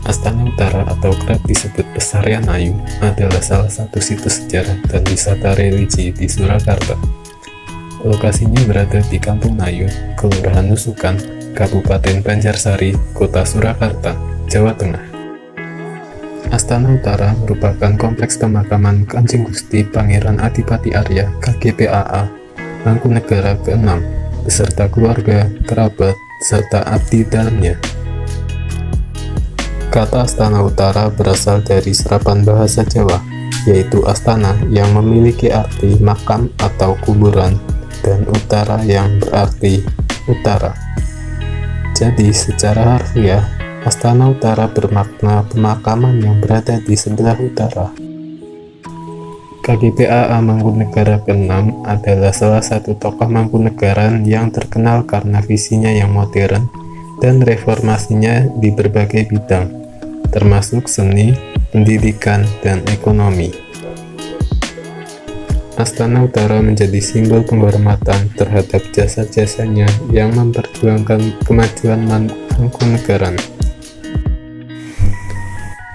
Astana Utara atau kerap disebut Pesarian Ayu adalah salah satu situs sejarah dan wisata religi di Surakarta. Lokasinya berada di Kampung Nayu, Kelurahan Nusukan, Kabupaten Banjarsari, Kota Surakarta, Jawa Tengah. Astana Utara merupakan kompleks pemakaman Kanjeng Gusti Pangeran Adipati Arya KGPAA Mangkunegara ke-6 beserta keluarga, kerabat, serta abdi dalamnya. Kata Astana Utara berasal dari serapan bahasa Jawa, yaitu astana yang memiliki arti makam atau kuburan, dan utara yang berarti utara. Jadi secara harfiah, Astana Utara bermakna pemakaman yang berada di sebelah utara. KGPAA Mangkunegara ke-6 adalah salah satu tokoh Mangkunegaran yang terkenal karena visinya yang modern dan reformasinya di berbagai bidang, termasuk seni, pendidikan, dan ekonomi. Astana Utara menjadi simbol penghormatan terhadap jasa-jasanya yang memperjuangkan kemajuan Mangkunegaran.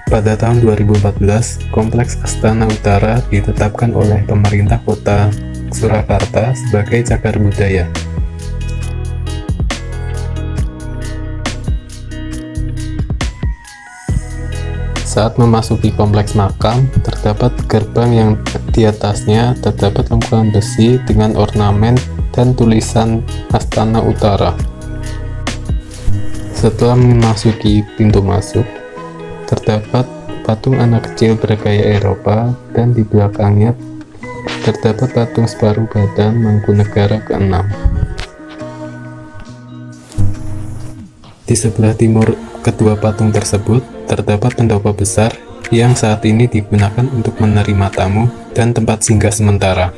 Pada tahun 2014, Kompleks Astana Utara ditetapkan oleh pemerintah kota Surakarta sebagai cagar budaya. Saat memasuki kompleks makam, terdapat gerbang yang di atasnya terdapat lengkungan besi dengan ornamen dan tulisan Astana Utara. Setelah memasuki pintu masuk, terdapat patung anak kecil bergaya Eropa dan di belakangnya terdapat patung separuh badan Mangkunegara ke-6. Di sebelah timur kedua patung tersebut terdapat pendopo besar yang saat ini digunakan untuk menerima tamu dan tempat singgah sementara.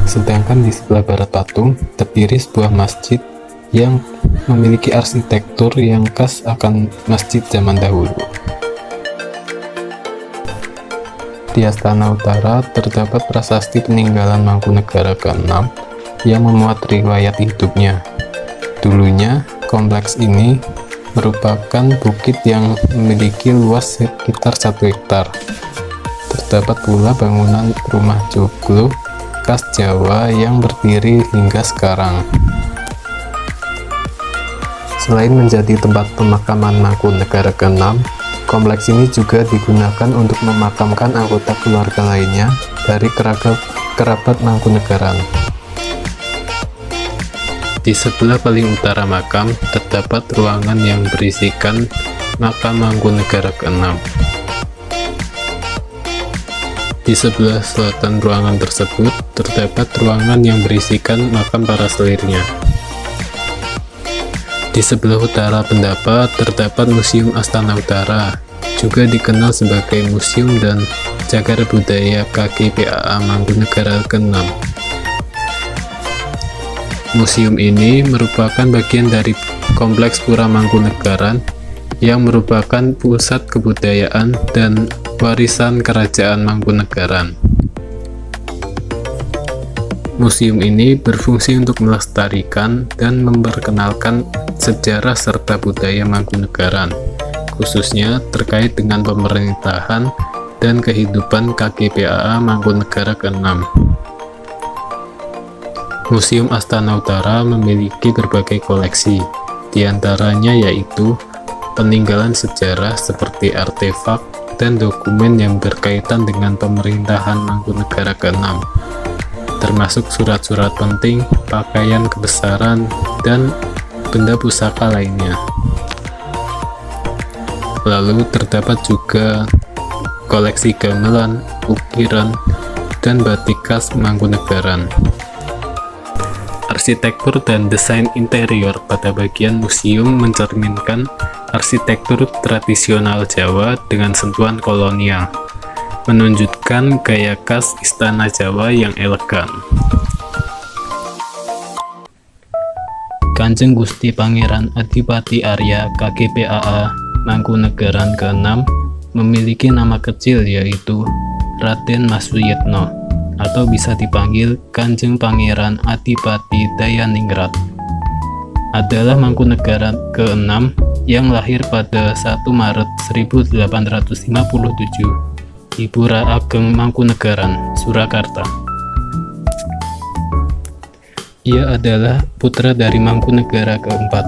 Sedangkan di sebelah barat patung terdiri sebuah masjid yang memiliki arsitektur yang khas akan masjid zaman dahulu. Di Astana Utara terdapat prasasti peninggalan Mangkunegara ke-6 yang memuat riwayat hidupnya. Dulunya, kompleks ini merupakan bukit yang memiliki luas sekitar 1 hektar. Terdapat pula bangunan rumah joglo khas Jawa yang berdiri hingga sekarang. Selain menjadi tempat pemakaman Mangkunegara ke-6, kompleks ini juga digunakan untuk memakamkan anggota keluarga lainnya dari kerabat Mangkunegaran. Di sebelah paling utara makam terdapat ruangan yang berisikan makam Mangkunegara ke-6. Di sebelah selatan ruangan tersebut terdapat ruangan yang berisikan makam para selirnya. Di sebelah utara pendapa terdapat Museum Astana Utara, juga dikenal sebagai Museum dan Cagar Budaya KGPAA Mangkunegara ke-6. Museum ini merupakan bagian dari Kompleks Pura Mangkunegaran yang merupakan pusat kebudayaan dan warisan Kerajaan Mangkunegaran. Museum ini berfungsi untuk melestarikan dan memperkenalkan sejarah serta budaya Mangkunegaran, khususnya terkait dengan pemerintahan dan kehidupan KGPAA Mangkunegara ke-6. Museum Astana Utara memiliki berbagai koleksi, diantaranya yaitu peninggalan sejarah seperti artefak dan dokumen yang berkaitan dengan pemerintahan Mangkunegara ke-6, termasuk surat-surat penting, pakaian kebesaran, dan benda pusaka lainnya. Lalu terdapat juga koleksi gamelan, ukiran, dan batik khas Mangkunegaran. Arsitektur dan desain interior pada bagian museum mencerminkan arsitektur tradisional Jawa dengan sentuhan kolonial, menunjukkan gaya khas istana Jawa yang elegan. Kanjeng Gusti Pangeran Adipati Arya KGPAA Mangkunegaran ke-6 memiliki nama kecil yaitu Raden Mas Suyitno, atau bisa dipanggil Kanjeng Pangeran Adipati Dayaningrat. Adalah Mangkunegaran ke-6 yang lahir pada 1 Maret 1857 di Pura Ageng Mangkunegaran, Surakarta. Ia adalah putra dari Mangkunegara keempat.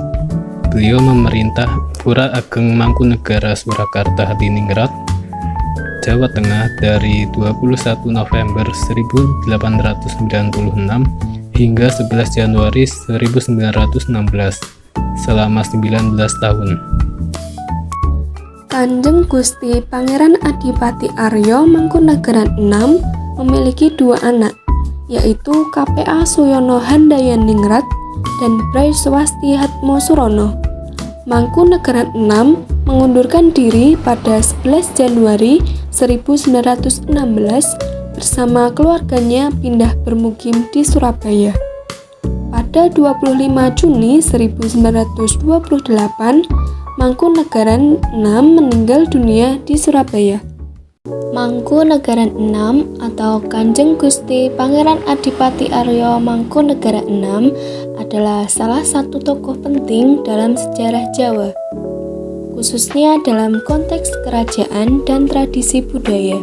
Beliau memerintah Pura Ageng Mangkunegara Surakarta Hadiningrat, Jawa Tengah dari 21 November 1896 hingga 11 Januari 1916, selama 19 tahun. Kanjeng Gusti Pangeran Adipati Arya Mangkunegaran 6 memiliki 2 anak, yaitu KPA Suyono Handayaningrat dan Bray Swasti Hatmosurono. Mangkunegaran 6 mengundurkan diri pada 11 Januari 1916 bersama keluarganya pindah bermukim di Surabaya. Pada 25 Juni 1928, Mangkunegaran 6 meninggal dunia di Surabaya. Mangkunegaran 6 atau Kanjeng Gusti Pangeran Adipati Arya Mangkunegaran 6 adalah salah satu tokoh penting dalam sejarah Jawa, khususnya dalam konteks kerajaan dan tradisi budaya.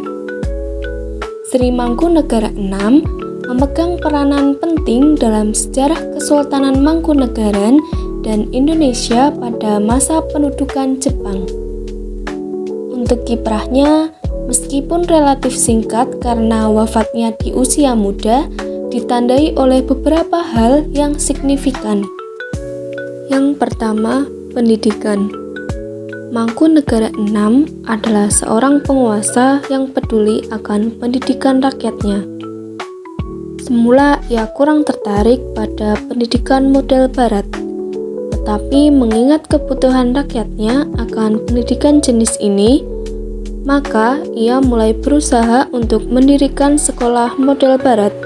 Sri Mangkunegaran 6 memegang peranan penting dalam sejarah Kesultanan Mangkunegaran dan Indonesia pada masa pendudukan Jepang. Untuk kiprahnya, meskipun relatif singkat karena wafatnya di usia muda, ditandai oleh beberapa hal yang signifikan. Yang pertama, pendidikan. Mangkunegaran 6 adalah seorang penguasa yang peduli akan pendidikan rakyatnya. Semula ia kurang tertarik pada pendidikan model barat, tetapi mengingat kebutuhan rakyatnya akan pendidikan jenis ini, maka ia mulai berusaha untuk mendirikan sekolah model barat.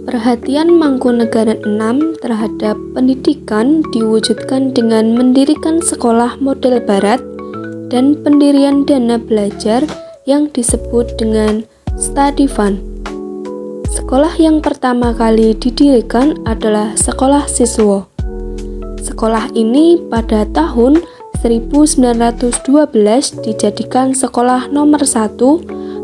Perhatian Mangkunegaran 6 terhadap pendidikan diwujudkan dengan mendirikan sekolah model barat dan pendirian dana belajar yang disebut dengan study fund. Sekolah yang pertama kali didirikan adalah Sekolah Siswa. Sekolah ini pada tahun 1912 dijadikan sekolah nomor 1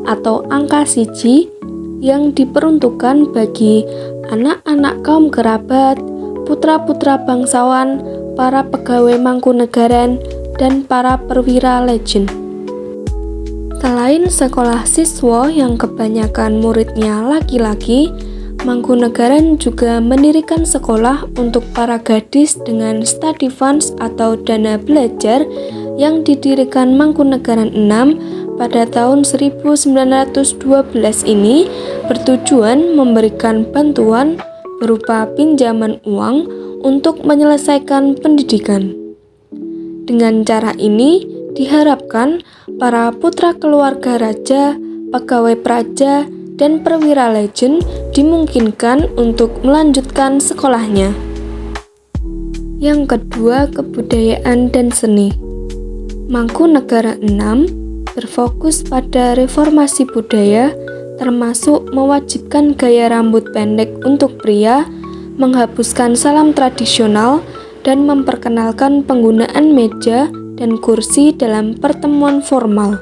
atau angka siji yang diperuntukkan bagi anak-anak kaum kerabat, putra-putra bangsawan, para pegawai Mangkunegaran, dan para perwira legend. Selain sekolah siswa yang kebanyakan muridnya laki-laki, Mangkunegaran juga mendirikan sekolah untuk para gadis dengan study funds atau dana belajar yang didirikan Mangkunegaran 6 pada tahun 1912 ini bertujuan memberikan bantuan berupa pinjaman uang untuk menyelesaikan pendidikan. Dengan cara ini diharapkan para putra keluarga raja, pegawai praja, dan perwira legend dimungkinkan untuk melanjutkan sekolahnya. Yang kedua, kebudayaan dan seni. Mangkunegara 6 berfokus pada reformasi budaya, termasuk mewajibkan gaya rambut pendek untuk pria, menghapuskan salam tradisional, dan memperkenalkan penggunaan meja dan kursi dalam pertemuan formal.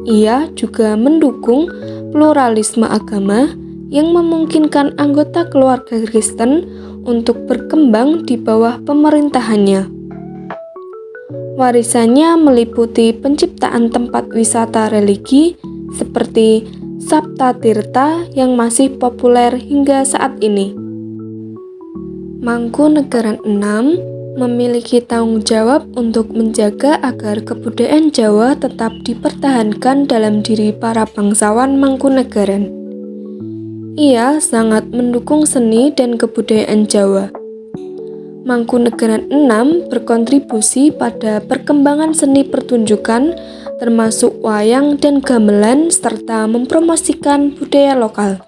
Ia juga mendukung pluralisme agama yang memungkinkan anggota keluarga Kristen untuk berkembang di bawah pemerintahannya. Warisannya meliputi penciptaan tempat wisata religi seperti Saptatirtha yang masih populer hingga saat ini. Mangkunegara 6 memiliki tanggung jawab untuk menjaga agar kebudayaan Jawa tetap dipertahankan dalam diri para bangsawan Mangkunegaran. Ia sangat mendukung seni dan kebudayaan Jawa. Mangkunegara 6 berkontribusi pada perkembangan seni pertunjukan termasuk wayang dan gamelan serta mempromosikan budaya lokal.